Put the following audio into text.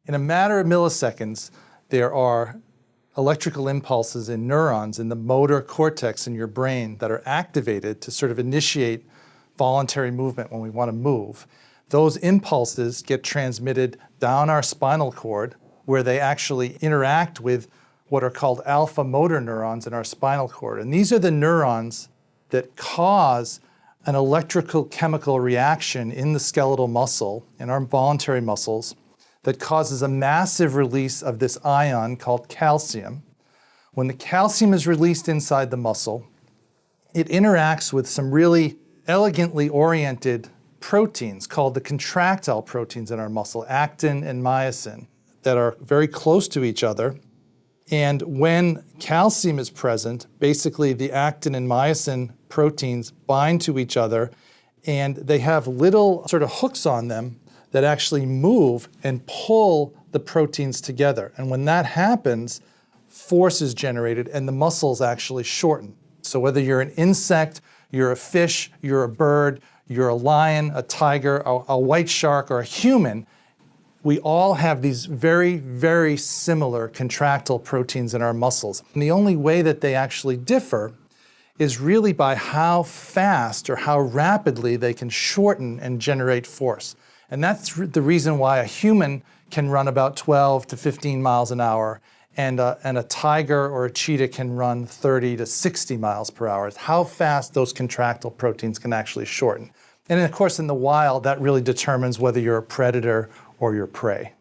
In a matter of milliseconds, there are electrical impulses in neurons in the motor cortex in your brain that are activated to sort of initiate voluntary movement when we want to move. Those impulses get transmitted down our spinal cord, where they actually interact with what are called alpha motor neurons in our spinal cord. And these are the neurons that cause an electrical chemical reaction in the skeletal muscle, in our voluntary muscles, that causes a massive release of this ion called calcium. When the calcium is released inside the muscle, it interacts with some really elegantly oriented proteins called the contractile proteins in our muscle, actin and myosin, that are very close to each other. And when calcium is present, basically the actin and myosin proteins bind to each other, and they have little sort of hooks on them that actually move and pull the proteins together. And when that happens, force is generated and the muscles actually shorten. So whether you're an insect, you're a fish, you're a bird, you're a lion, a tiger, a white shark, or a human, we all have these very, very similar contractile proteins in our muscles. And the only way that they actually differ is really by how fast or how rapidly they can shorten and generate force. And that's the reason why a human can run about 12 to 15 miles an hour, and a tiger or a cheetah can run 30 to 60 miles per hour. It's how fast those contractile proteins can actually shorten. And of course, in the wild, that really determines whether you're a predator or your prey.